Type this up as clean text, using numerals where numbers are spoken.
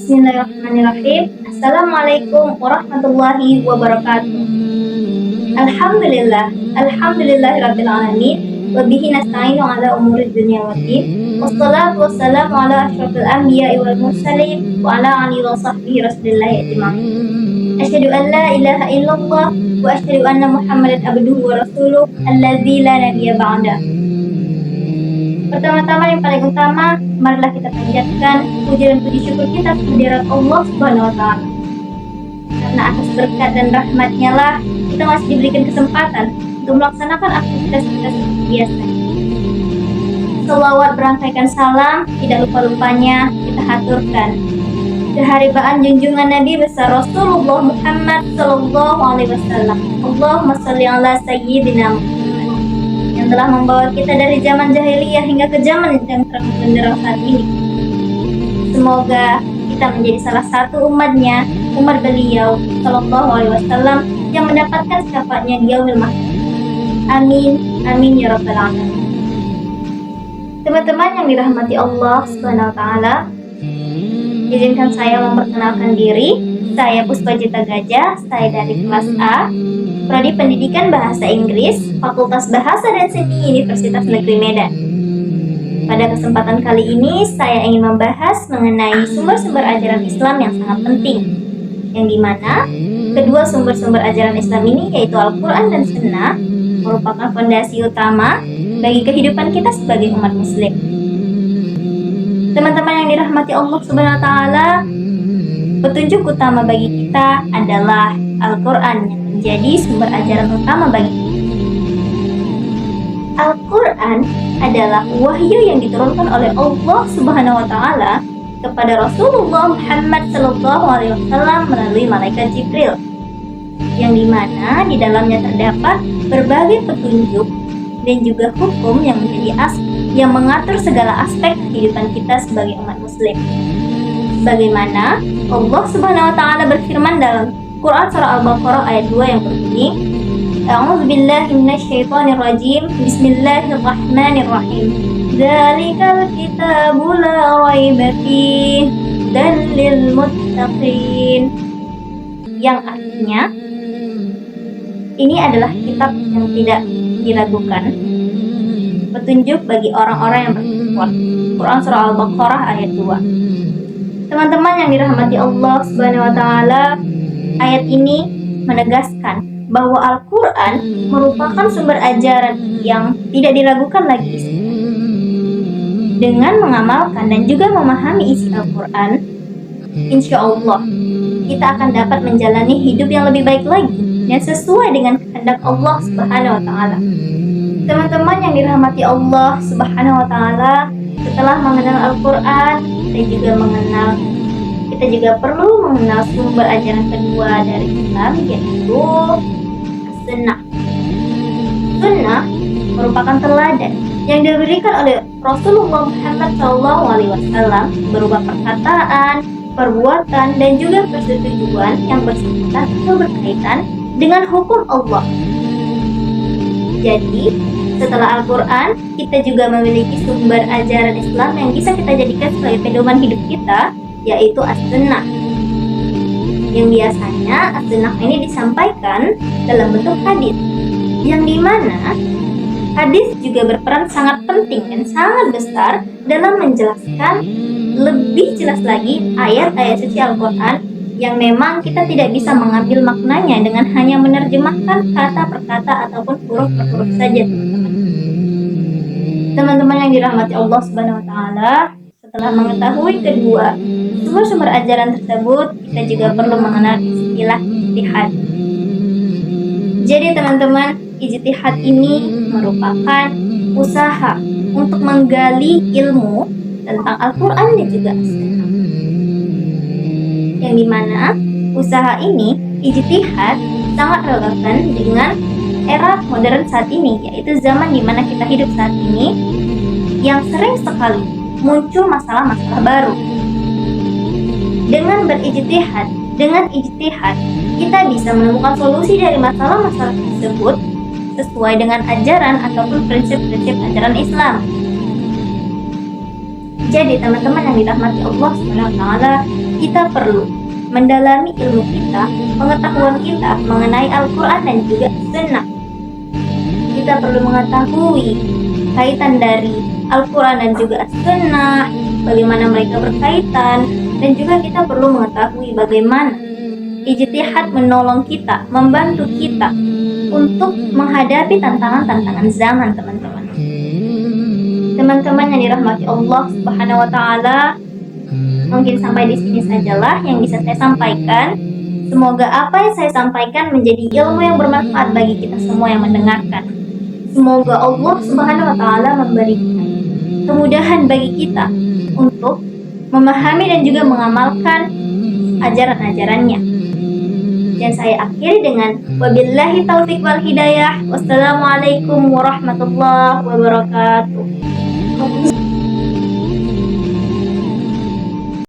Bismillahirrahmanirrahim. Assalamualaikum warahmatullahi wabarakatuh. Alhamdulillahirabbil alamin wa bihi nasta'inu ala umuri dunya waddin. Wassalatu wassalamu ala asyrofil anbiya'i wal mursalin wa ala alihi wa sahbihi rasulillahi ajma'in. Asyhadu an la ilaha illallah wa asyhadu anna Muhammadan abduhu wa rasuluh alladzi la nabiyya ba'da. Pertama-tama yang paling utama, marilah kita panjatkan puji dan puji syukur kita kehadirat Allah Subhanahu wa taala. Karena atas berkat dan rahmat-Nya lah kita masih diberikan kesempatan untuk melaksanakan aktivitas kita seperti biasa. Selawat berangkaikan salam, tidak lupa-lupanya kita haturkan keharibaan junjungan Nabi besar Rasulullah Muhammad sallallahu alaihi wasallam. Allahumma shalli ala sayyidina Muhammad yang telah membawa kita dari zaman jahiliyah hingga ke zaman yang terang benderang saat ini. Semoga kita menjadi salah satu umat beliau sallallahu alaihi wasallam yang mendapatkan syafaatnya di yaumil mahsyar. Amin, amin ya rabbal alamin. Teman-teman yang dirahmati Allah Subhanahu wa taala, izinkan saya memperkenalkan diri. Saya Puspa Cita Gajah, saya dari kelas A, Prodi Pendidikan Bahasa Inggris, Fakultas Bahasa dan Seni Universitas Negeri Medan. Pada kesempatan kali ini, saya ingin membahas mengenai sumber-sumber ajaran Islam yang sangat penting, yang dimana kedua sumber-sumber ajaran Islam ini yaitu Al-Quran dan Sunnah merupakan fondasi utama bagi kehidupan kita sebagai umat Muslim. Teman-teman yang dirahmati Allah Subhanahu wa taala, petunjuk utama bagi kita adalah Al-Quran yang menjadi sumber ajaran utama bagi kita. Al-Quran adalah wahyu yang diturunkan oleh Allah Subhanahu wa taala kepada Rasulullah Muhammad sallallahu alaihi wasallam melalui malaikat Jibril, yang dimana di dalamnya terdapat berbagai petunjuk dan juga hukum yang yang mengatur segala aspek kehidupan kita sebagai umat Muslim. Bagaimana Allah Subhanahu wa taala berfirman dalam Quran surah Al-Baqarah ayat 2 yang berbunyi, A'udzubillahi minasyaitonir rajim. Bismillahirrahmanirrahim. Dzalikal kitabu la raiba fihi hudan lil muttaqin. Yang artinya, ini adalah kitab yang tidak diragukan, petunjuk bagi orang-orang yang bertakwa. Quran surah Al-Baqarah ayat 2. Teman-teman yang dirahmati Allah Subhanahu wa taala, ayat ini menegaskan bahwa Al-Quran merupakan sumber ajaran yang tidak diragukan lagi isinya. Dengan mengamalkan dan juga memahami isi Al-Quran, insya Allah kita akan dapat menjalani hidup yang lebih baik lagi dan sesuai dengan kehendak Allah Subhanahu wa taala. Teman-teman yang dirahmati Allah Subhanahu wa taala, setelah mengenal Al-Quran kita juga perlu mengenal sumber ajaran kedua dari Islam, yaitu Sunnah. Sunnah merupakan teladan yang diberikan oleh Rasulullah Muhammad SAW berupa perkataan, perbuatan, dan juga persetujuan yang bersangkutan atau berkaitan dengan hukum Allah. Jadi, setelah Al-Quran, kita juga memiliki sumber ajaran Islam yang bisa kita jadikan sebagai pedoman hidup kita, yaitu As-Sunnah. Yang biasanya As-Sunnah ini disampaikan dalam bentuk hadis, yang dimana hadis juga berperan sangat penting dan sangat besar dalam menjelaskan lebih jelas lagi ayat-ayat suci Al-Quran yang memang kita tidak bisa mengambil maknanya dengan hanya menerjemahkan kata per kata ataupun huruf per huruf saja, teman-teman. Teman-teman yang dirahmati Allah Subhanahu wa taala, setelah mengetahui kedua sumber-sumber ajaran tersebut, kita juga perlu mengenal istilah ijtihad. Jadi teman-teman, ijtihad ini merupakan usaha untuk menggali ilmu tentang Al-Quran dan juga As-Sunnah. Yang dimana usaha ini, ijtihad, sangat relevan dengan era modern saat ini, yaitu zaman dimana kita hidup saat ini, yang sering sekali muncul masalah-masalah baru. Dengan ijtihad, kita bisa menemukan solusi dari masalah-masalah tersebut sesuai dengan ajaran ataupun prinsip-prinsip ajaran Islam. Jadi teman-teman yang dirahmati Allah Subhanahu wa taala, Kita perlu mendalami ilmu kita, pengetahuan kita mengenai Al-Quran dan juga Sunnah. Kita perlu mengetahui kaitan dari Al-Quran dan juga Sunnah, bagaimana mereka berkaitan, dan juga kita perlu mengetahui bagaimana ijtihad menolong kita, membantu kita untuk menghadapi tantangan-tantangan zaman, teman-teman. Teman-teman yang dirahmati Allah Subhanahu wa taala, mungkin sampai di sini sajalah yang bisa saya sampaikan. Semoga apa yang saya sampaikan menjadi ilmu yang bermanfaat bagi kita semua yang mendengarkan. Semoga Allah Subhanahu wa taala memberikan kemudahan bagi kita untuk memahami dan juga mengamalkan ajaran-ajarannya. Dan saya akhiri dengan wabillahi taufiq wal hidayah. Wassalamualaikum warahmatullahi wabarakatuh.